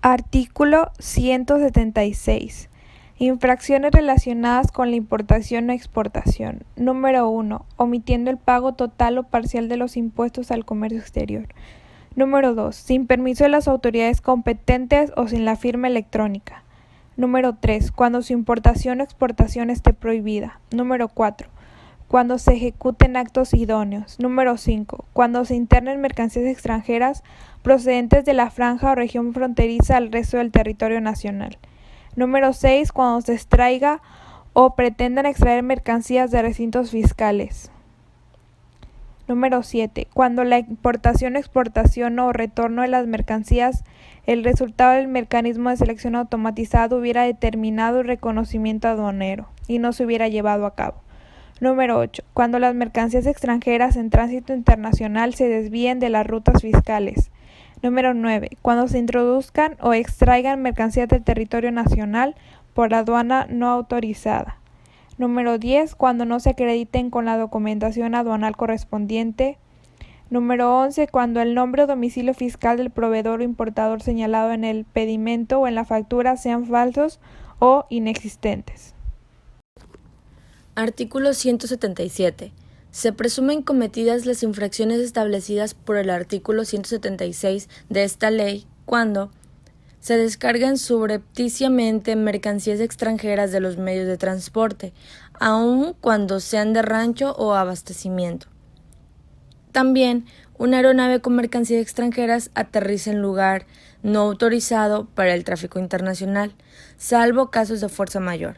Artículo 176. Infracciones relacionadas con la importación o exportación. Número 1. Omitiendo el pago total o parcial de los impuestos al comercio exterior. Número 2. Sin permiso de las autoridades competentes o sin la firma electrónica. Número 3. Cuando su importación o exportación esté prohibida. Número 4. Cuando se ejecuten actos idóneos. Número 5. Cuando se internen mercancías extranjeras procedentes de la franja o región fronteriza al resto del territorio nacional. Número 6. Cuando se extraiga o pretendan extraer mercancías de recintos fiscales. Número 7. Cuando la importación, exportación o retorno de las mercancías, el resultado del mecanismo de selección automatizado hubiera determinado el reconocimiento aduanero y no se hubiera llevado a cabo. Número 8. Cuando las mercancías extranjeras en tránsito internacional se desvíen de las rutas fiscales. Número 9. Cuando se introduzcan o extraigan mercancías del territorio nacional por aduana no autorizada. Número 10. Cuando no se acrediten con la documentación aduanal correspondiente. Número 11. Cuando el nombre o domicilio fiscal del proveedor o importador señalado en el pedimento o en la factura sean falsos o inexistentes. Artículo 177. Se presumen cometidas las infracciones establecidas por el artículo 176 de esta ley cuando se descargan subrepticiamente mercancías extranjeras de los medios de transporte, aun cuando sean de rancho o abastecimiento. También, una aeronave con mercancías extranjeras aterriza en lugar no autorizado para el tráfico internacional, salvo casos de fuerza mayor.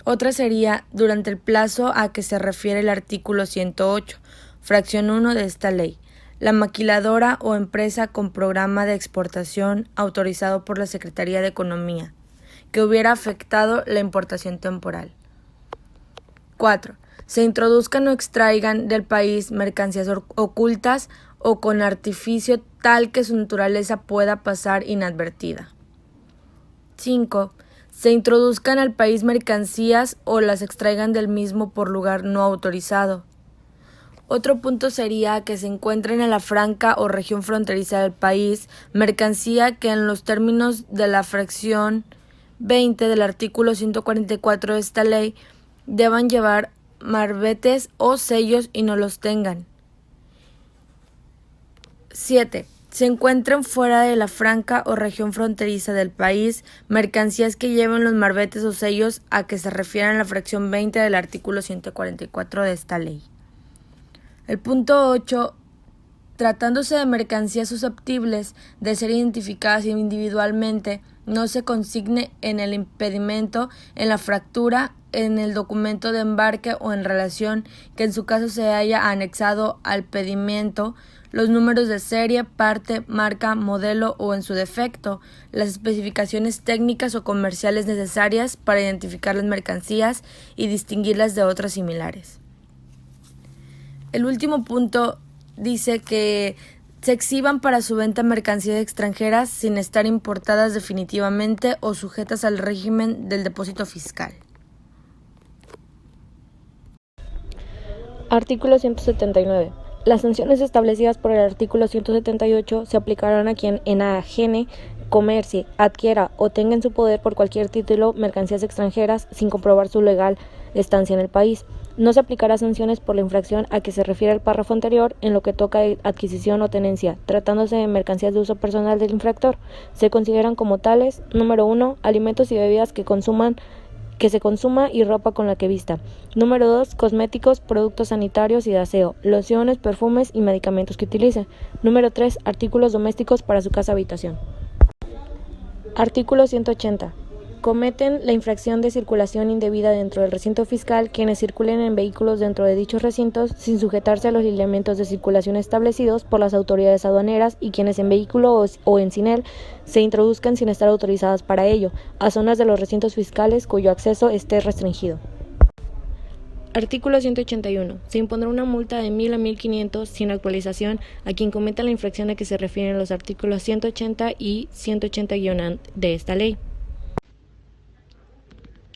Otra sería durante el plazo a que se refiere el artículo 108, fracción 1 de esta ley, la maquiladora o empresa con programa de exportación autorizado por la Secretaría de Economía, que hubiera afectado la importación temporal. 4. Se introduzcan o extraigan del país mercancías ocultas o con artificio tal que su naturaleza pueda pasar inadvertida. 5. Se introduzcan al país mercancías o las extraigan del mismo por lugar no autorizado. Otro punto sería que se encuentren en la franja o región fronteriza del país mercancía que en los términos de la fracción 20 del artículo 144 de esta ley deban llevar marbetes o sellos y no los tengan. 7. Se encuentren fuera de la franja o región fronteriza del país mercancías que lleven los marbetes o sellos a que se refieran la fracción 20 del artículo 144 de esta ley. El punto 8. Tratándose de mercancías susceptibles de ser identificadas individualmente, no se consigne en el impedimento, en la factura, en el documento de embarque o en relación que en su caso se haya anexado al pedimento los números de serie, parte, marca, modelo o en su defecto, las especificaciones técnicas o comerciales necesarias para identificar las mercancías y distinguirlas de otras similares. El último punto dice que se exhiban para su venta mercancías extranjeras sin estar importadas definitivamente o sujetas al régimen del depósito fiscal. Artículo 179. Las sanciones establecidas por el artículo 178 se aplicarán a quien enajene, comercie, adquiera o tenga en su poder por cualquier título mercancías extranjeras sin comprobar su legal estancia en el país. No se aplicará sanciones por la infracción a que se refiere el párrafo anterior en lo que toca a adquisición o tenencia, tratándose de mercancías de uso personal del infractor. Se consideran como tales: número 1, alimentos y bebidas que se consuma y ropa con la que vista. Número 2, cosméticos, productos sanitarios y de aseo, lociones, perfumes y medicamentos que utilice. Número 3, artículos domésticos para su casa-habitación. Artículo 180. Cometen la infracción de circulación indebida dentro del recinto fiscal quienes circulen en vehículos dentro de dichos recintos sin sujetarse a los lineamientos de circulación establecidos por las autoridades aduaneras y quienes en vehículo o en sin él se introduzcan sin estar autorizadas para ello, a zonas de los recintos fiscales cuyo acceso esté restringido. Artículo 181. Se impondrá una multa de 1.000 a 1.500 sin actualización a quien cometa la infracción a que se refieren los artículos 180 y 180-A de esta ley.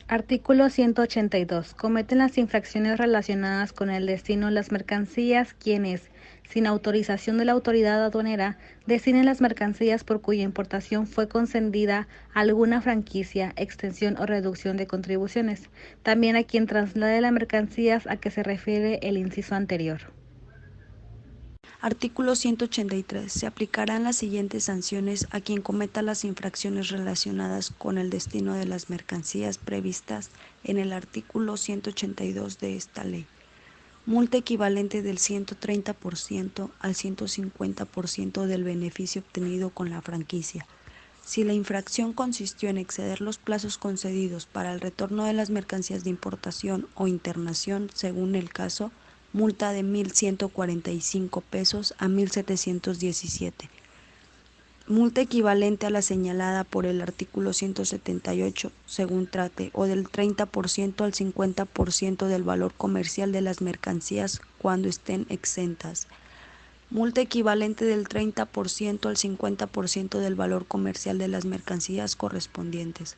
Artículo 182. Cometen las infracciones relacionadas con el destino de las mercancías quienes, sin autorización de la autoridad aduanera, destinen las mercancías por cuya importación fue concedida alguna franquicia, extensión o reducción de contribuciones. También a quien traslade las mercancías a que se refiere el inciso anterior. Artículo 183. Se aplicarán las siguientes sanciones a quien cometa las infracciones relacionadas con el destino de las mercancías previstas en el artículo 182 de esta ley. Multa equivalente del 130% al 150% del beneficio obtenido con la franquicia. Si la infracción consistió en exceder los plazos concedidos para el retorno de las mercancías de importación o internación, según el caso, multa de 1,145 pesos a 1,717. Multa equivalente a la señalada por el artículo 178, según trate, o del 30% al 50% del valor comercial de las mercancías cuando estén exentas. Multa equivalente del 30% al 50% del valor comercial de las mercancías correspondientes.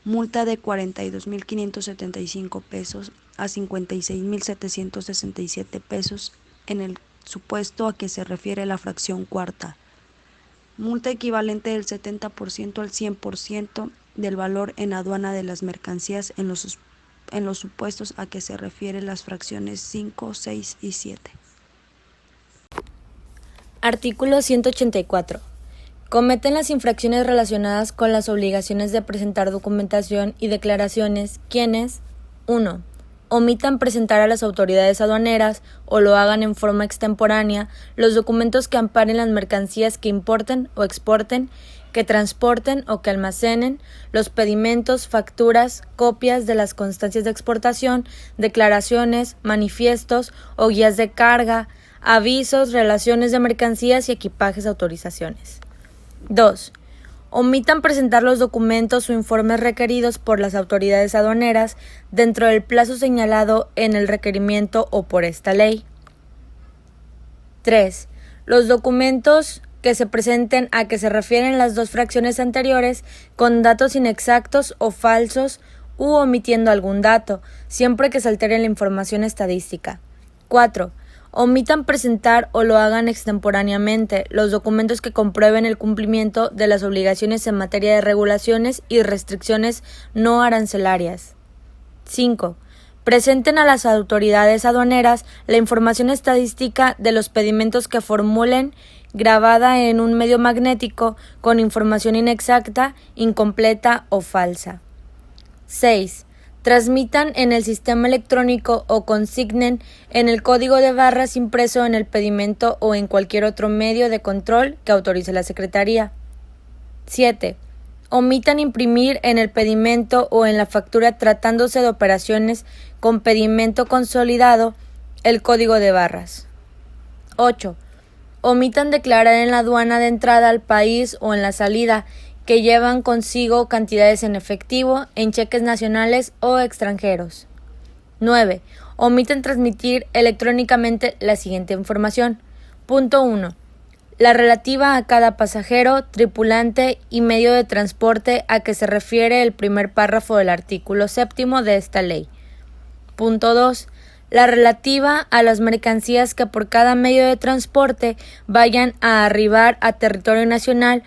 Multa de 42,575 pesos a 56,767 pesos en el supuesto a que se refiere la fracción cuarta. Multa equivalente del 70% al 100% del valor en aduana de las mercancías en los supuestos a que se refiere las fracciones 5, 6 y 7. Artículo 184. Cometen las infracciones relacionadas con las obligaciones de presentar documentación y declaraciones quienes 1. Omitan presentar a las autoridades aduaneras o lo hagan en forma extemporánea los documentos que amparen las mercancías que importen o exporten, que transporten o que almacenen, los pedimentos, facturas, copias de las constancias de exportación, declaraciones, manifiestos o guías de carga, avisos, relaciones de mercancías y equipajes, autorizaciones. 2. Omitan presentar los documentos o informes requeridos por las autoridades aduaneras dentro del plazo señalado en el requerimiento o por esta ley. 3. Los documentos que se presenten a que se refieren las dos fracciones anteriores con datos inexactos o falsos u omitiendo algún dato, siempre que se altere la información estadística. 4. Omitan presentar o lo hagan extemporáneamente los documentos que comprueben el cumplimiento de las obligaciones en materia de regulaciones y restricciones no arancelarias. 5. Presenten a las autoridades aduaneras la información estadística de los pedimentos que formulen grabada en un medio magnético con información inexacta, incompleta o falsa. 6. Transmitan en el sistema electrónico o consignen en el código de barras impreso en el pedimento o en cualquier otro medio de control que autorice la Secretaría. 7. Omitan imprimir en el pedimento o en la factura tratándose de operaciones con pedimento consolidado el código de barras. 8. Omitan declarar en la aduana de entrada al país o en la salida que llevan consigo cantidades en efectivo, en cheques nacionales o extranjeros. 9. Omiten transmitir electrónicamente la siguiente información. Punto 1. La relativa a cada pasajero, tripulante y medio de transporte a que se refiere el primer párrafo del artículo 7º de esta ley. Punto 2. La relativa a las mercancías que por cada medio de transporte vayan a arribar a territorio nacional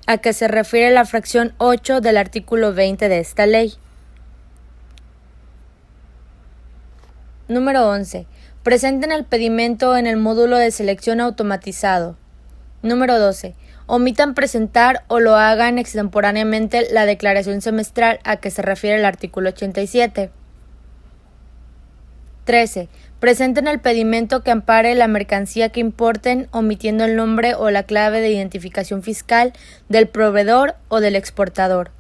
a que se refiere la fracción 8 del artículo 20 de esta ley. Número 11. Presenten el pedimento en el módulo de selección automatizado. Número 12. Omitan presentar o lo hagan extemporáneamente la declaración semestral a que se refiere el artículo 87. 13. Presenten el pedimento que ampare la mercancía que importen, omitiendo el nombre o la clave de identificación fiscal del proveedor o del exportador.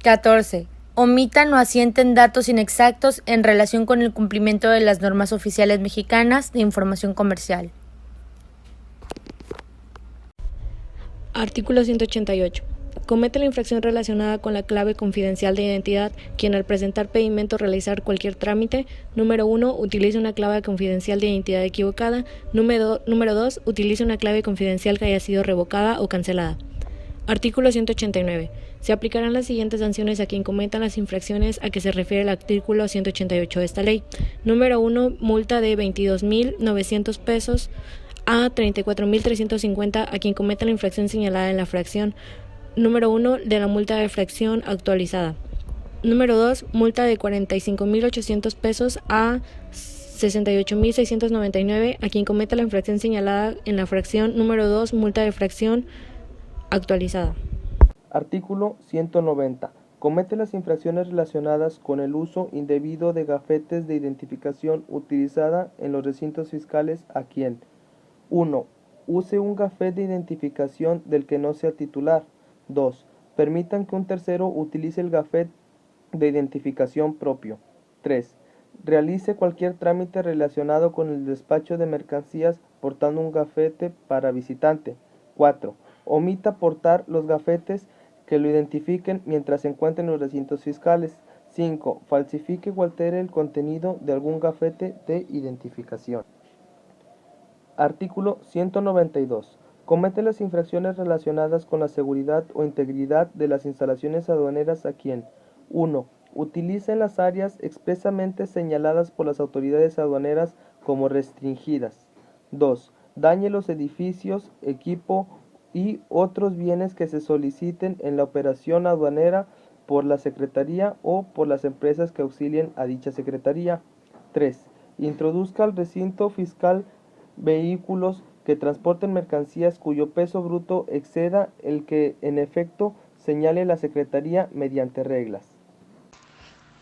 14. Omitan o asienten datos inexactos en relación con el cumplimiento de las normas oficiales mexicanas de información comercial. Artículo 188. Comete la infracción relacionada con la clave confidencial de identidad quien al presentar pedimento o realizar cualquier trámite, número 1, utilice una clave confidencial de identidad equivocada, número 2, utilice una clave confidencial que haya sido revocada o cancelada. Artículo 189. Se aplicarán las siguientes sanciones a quien cometa las infracciones a que se refiere el artículo 188 de esta ley. Número 1, multa de 22,900 pesos a 34.350 a quien cometa la infracción señalada en la fracción número 1 de la multa de fracción actualizada. Número 2, multa de 45.800 pesos a 68.699 a quien cometa la infracción señalada en la fracción número 2, multa de fracción actualizada. Artículo 190. Comete las infracciones relacionadas con el uso indebido de gafetes de identificación utilizada en los recintos fiscales a quien 1. Use un gafete de identificación del que no sea titular. 2. Permitan que un tercero utilice el gafete de identificación propio. 3. Realice cualquier trámite relacionado con el despacho de mercancías portando un gafete para visitante. 4. Omita portar los gafetes que lo identifiquen mientras se encuentre en los recintos fiscales. 5. Falsifique o altere el contenido de algún gafete de identificación. Artículo 192. Comete las infracciones relacionadas con la seguridad o integridad de las instalaciones aduaneras a quien 1. Utiliza en las áreas expresamente señaladas por las autoridades aduaneras como restringidas. 2. Dañe los edificios, equipo y otros bienes que se soliciten en la operación aduanera por la Secretaría o por las empresas que auxilien a dicha Secretaría. 3. Introduzca al recinto fiscal vehículos que transporten mercancías cuyo peso bruto exceda el que en efecto señale la Secretaría mediante reglas.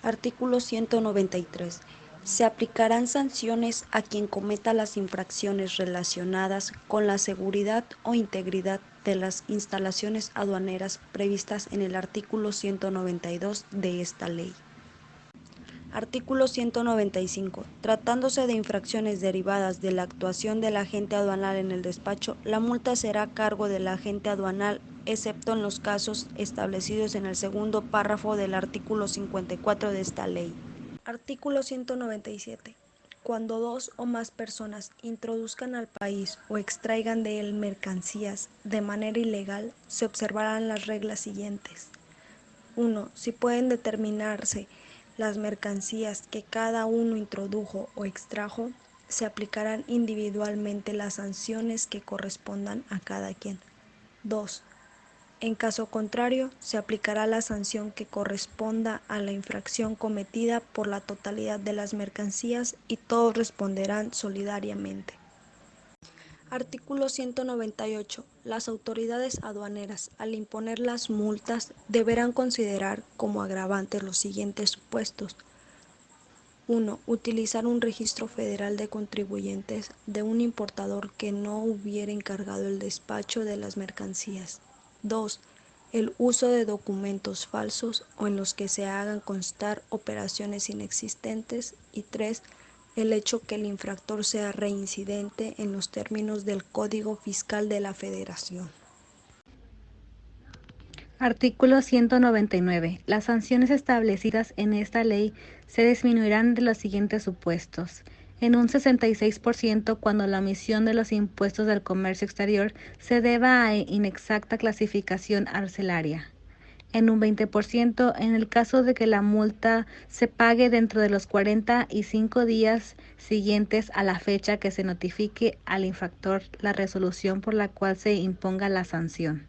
Artículo 193. Se aplicarán sanciones a quien cometa las infracciones relacionadas con la seguridad o integridad de las instalaciones aduaneras previstas en el artículo 192 de esta ley. Artículo 195. Tratándose de infracciones derivadas de la actuación del agente aduanal en el despacho, la multa será a cargo del agente aduanal, excepto en los casos establecidos en el segundo párrafo del artículo 54 de esta ley. Artículo 197. Cuando dos o más personas introduzcan al país o extraigan de él mercancías de manera ilegal, se observarán las reglas siguientes. 1. Si pueden determinarse las mercancías que cada uno introdujo o extrajo, se aplicarán individualmente las sanciones que correspondan a cada quien. 2. En caso contrario, se aplicará la sanción que corresponda a la infracción cometida por la totalidad de las mercancías y todos responderán solidariamente. Artículo 198. Las autoridades aduaneras, al imponer las multas, deberán considerar como agravantes los siguientes supuestos. 1. Utilizar un registro federal de contribuyentes de un importador que no hubiera encargado el despacho de las mercancías. 2. El uso de documentos falsos o en los que se hagan constar operaciones inexistentes. Y 3. El hecho que el infractor sea reincidente en los términos del Código Fiscal de la Federación. Artículo 199. Las sanciones establecidas en esta ley se disminuirán de los siguientes supuestos. En un 66% cuando la omisión de los impuestos del comercio exterior se deba a inexacta clasificación arancelaria. En un 20% en el caso de que la multa se pague dentro de los 45 días siguientes a la fecha que se notifique al infractor la resolución por la cual se imponga la sanción.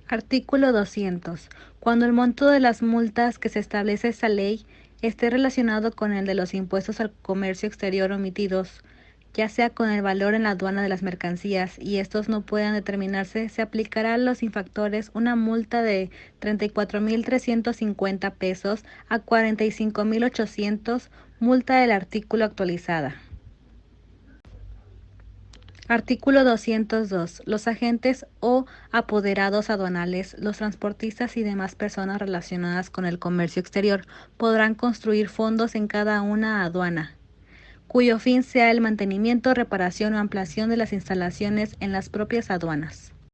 Artículo 200. Cuando el monto de las multas que se establece esta ley esté relacionado con el de los impuestos al comercio exterior omitidos, ya sea con el valor en la aduana de las mercancías y estos no puedan determinarse, se aplicará a los infractores una multa de 34.350 pesos a 45.800, multa del artículo actualizada. Artículo 202. Los agentes o apoderados aduanales, los transportistas y demás personas relacionadas con el comercio exterior podrán construir fondos en cada una aduana, cuyo fin sea el mantenimiento, reparación o ampliación de las instalaciones en las propias aduanas.